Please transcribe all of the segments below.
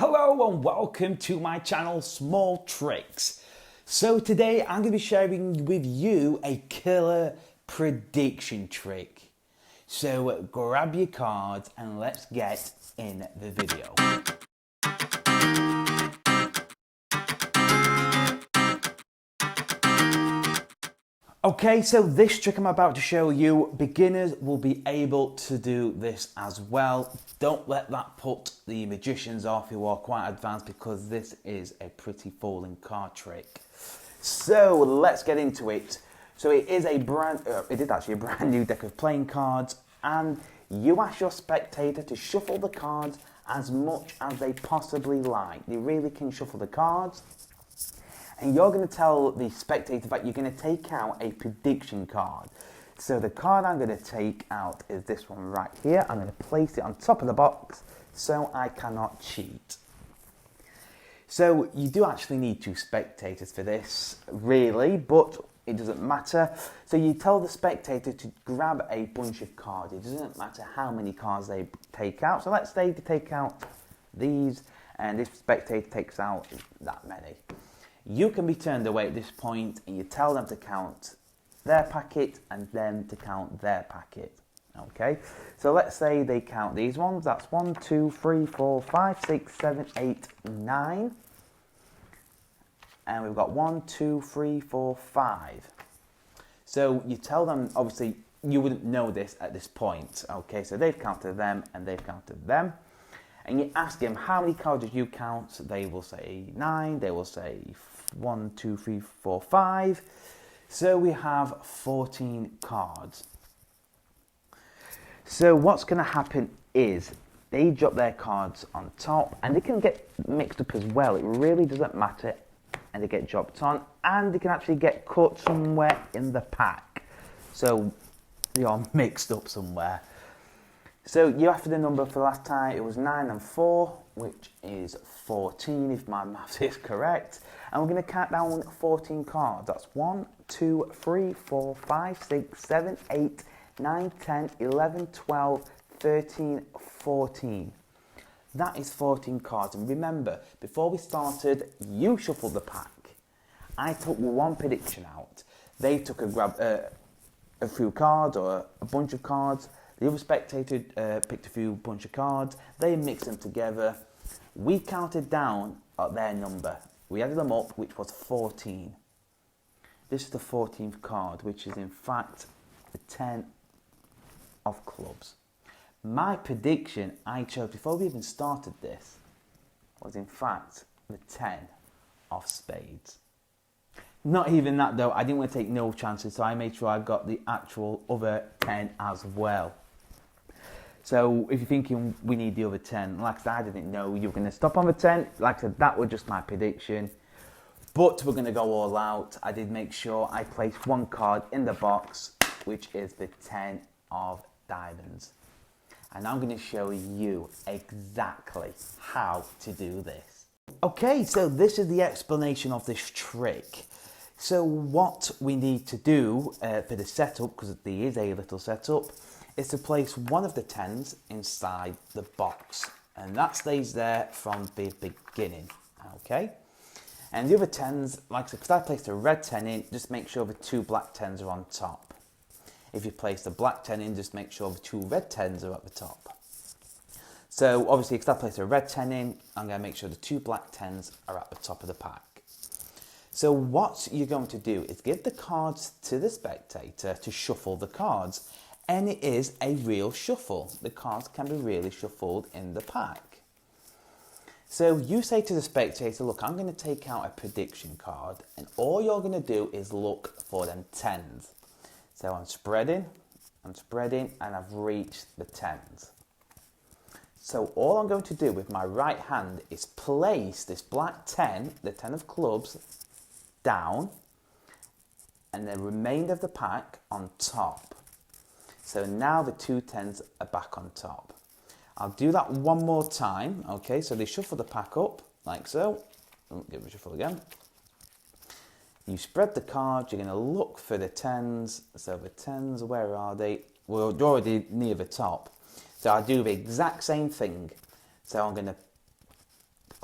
Hello and welcome to my channel Small Tricks. So today I'm going to be sharing with you a killer prediction trick. So grab your cards and let's get in the video. Okay, so this trick I'm about to show you, beginners will be able to do this as well. Don't let that put the magicians off who are quite advanced, because this is a pretty falling card trick. So let's get into it. So it is actually a brand new deck of playing cards, and you ask your spectator to shuffle the cards as much as they possibly like. They really can shuffle the cards. And you're going to tell the spectator that you're going to take out a prediction card. So the card I'm going to take out is this one right here. I'm going to place it on top of the box so I cannot cheat. So you do actually need two spectators for this, really, but it doesn't matter. So you tell the spectator to grab a bunch of cards. It doesn't matter how many cards they take out. So let's say they take out these, and this spectator takes out that many. You can be turned away at this point, and you tell them to count their packet and them to count their packet. Okay, so let's say they count these ones. That's 1, 2, 3, 4, 5, 6, 7, 8, 9. And we've got 1, 2, 3, 4, 5. So you tell them, obviously, you wouldn't know this at this point. Okay, so they've counted them and they've counted them. And you ask them, how many cards did you count? They will say 9, they will say 1, 2, 3, 4, 5. So we have 14 cards. So what's going to happen is they drop their cards on top, and they can get mixed up as well. It really doesn't matter, and they get dropped on, and they can actually get caught somewhere in the pack. So they are mixed up somewhere. So you asked for the number for the last time. It was 9 and 4, which is 14 if my maths is correct. And we're going to count down 14 cards. That's 1, 2, 3, 4, 5, 6, 7, 8, 9, 10, 11, 12, 13, 14. That is 14 cards. And remember, before we started, you shuffled the pack. I took one prediction out. They took a few cards or a bunch of cards. The other spectator picked a bunch of cards. They mixed them together. We counted down at their number. We added them up, which was 14. This is the 14th card, which is in fact the 10 of clubs. My prediction I chose before we even started this was in fact the 10 of spades. Not even that though, I didn't want to take no chances, so I made sure I got the actual other 10 as well. So if you're thinking we need the other 10, like I said, I didn't know you were going to stop on the 10. Like I said, that was just my prediction. But we're going to go all out. I did make sure I placed one card in the box, which is the 10 of diamonds. And I'm going to show you exactly how to do this. Okay, so this is the explanation of this trick. So what we need to do for the setup, because there is a little setup, is to place one of the 10s inside the box, and that stays there from the beginning. Okay, and the other 10s, like I said, because I placed a red 10 in, just make sure the 2 black 10s are on top. If you place the black 10 in, just make sure the 2 red 10s are at the top. So obviously, because I placed a red 10 in, I'm going to make sure the 2 black 10s are at the top of the pack. So what you're going to do is give the cards to the spectator to shuffle the cards. And it is a real shuffle. The cards can be really shuffled in the pack. So you say to the spectator, look, I'm going to take out a prediction card, and all you're going to do is look for them 10s. So I'm spreading, and I've reached the 10s. So all I'm going to do with my right hand is place this black 10, the 10 of clubs, down, and the remainder of the pack on top. So now the 2 10s are back on top. I'll do that one more time. Okay, so they shuffle the pack up like so. Give it a shuffle again. You spread the cards. You're going to look for the 10s. So the 10s, where are they? Well, they're already near the top. So I'll do the exact same thing. So I'm going to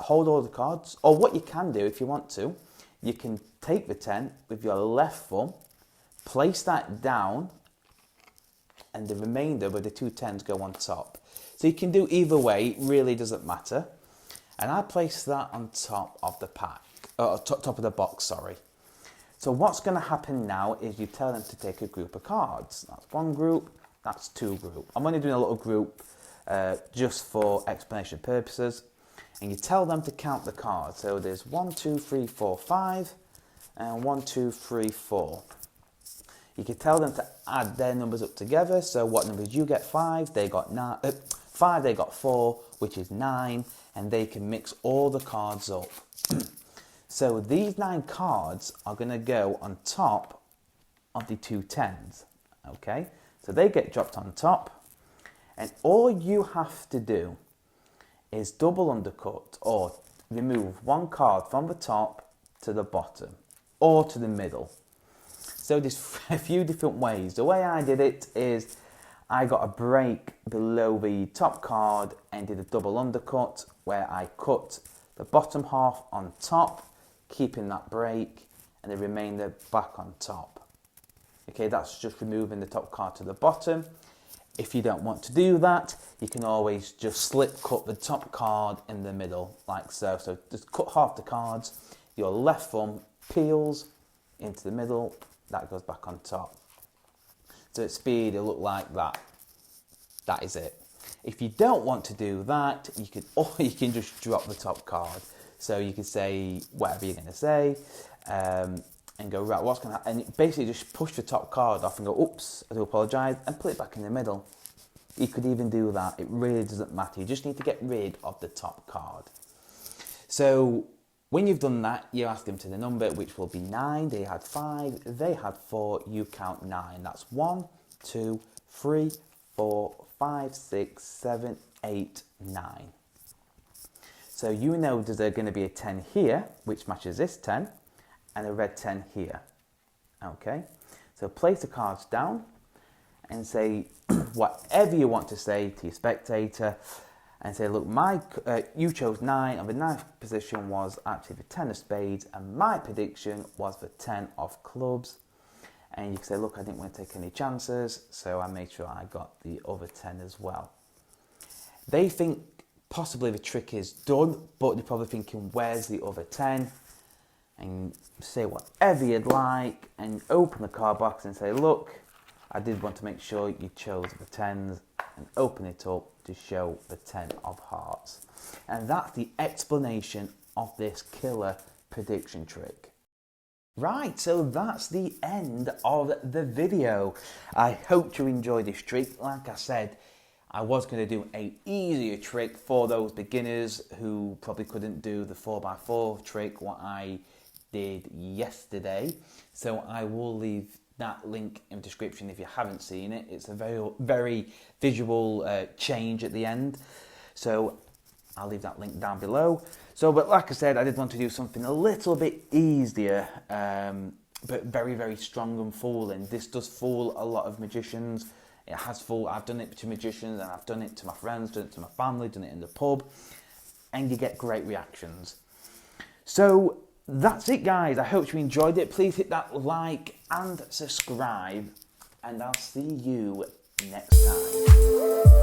hold all the cards, or what you can do if you want to, you can take the 10 with your left thumb, place that down, and the remainder with the 2 10s go on top. So you can do either way, it really doesn't matter. And I place that on top of the pack, top of the box, sorry. So what's going to happen now is you tell them to take a group of cards. That's one group, that's 2 group. I'm only doing a little group just for explanation purposes. And you tell them to count the cards. So there's 1, 2, 3, 4, 5, and 1, 2, 3, 4. You can tell them to add their numbers up together. So what numbers you get? 5, they got 9. 5, they got 4, which is 9, and they can mix all the cards up. So these 9 cards are going to go on top of the 2 10s. Okay, so they get dropped on top, and all you have to do is double undercut or remove 1 card from the top to the bottom or to the middle. So there's a few different ways. The way I did it is I got a break below the top card and did a double undercut where I cut the bottom half on top, keeping that break, and the remainder back on top. Okay, that's just removing the top card to the bottom. If you don't want to do that, you can always just slip cut the top card in the middle, like so. So just cut half the cards, your left thumb peels into the middle, that goes back on top. So at speed, it'll look like that. That is it. If you don't want to do that, you can just drop the top card. So you can say whatever you're going to say, and go, right, what's going to happen? And basically just push the top card off and go, oops, I do apologise, and put it back in the middle. You could even do that. It really doesn't matter. You just need to get rid of the top card. So when you've done that, you ask them to the number, which will be 9. They had 5, they had 4, you count 9. That's 1, 2, 3, 4, 5, 6, 7, 8, 9. So you know there's going to be a 10 here, which matches this 10, and a red 10 here. Okay, so place the cards down and say whatever you want to say to your spectator, and say, look, you chose 9, and the 9th position was actually the 10 of spades, and my prediction was the 10 of clubs. And you can say, look, I didn't want to take any chances, so I made sure I got the other 10 as well. They think possibly the trick is done, but they're probably thinking, where's the other 10? And say whatever you'd like, and open the card box and say, look, I did want to make sure you chose the 10s, and open it up to show the 10 of hearts. And that's the explanation of this killer prediction trick. Right, so that's the end of the video. I hope you enjoyed this trick. Like I said, I was going to do an easier trick for those beginners who probably couldn't do the 4x4 trick, what I did yesterday. So I will leave that link in the description if you haven't seen it. It's a very visual change at the end. So I'll leave that link down below. So, but like I said, I did want to do something a little bit easier, but very strong and fooling. This does fool a lot of magicians. It has fooled, I've done it to magicians, and I've done it to my friends, done it to my family, done it in the pub, and you get great reactions. So that's it, guys. I hope you enjoyed it. Please hit that like and subscribe, and I'll see you next time.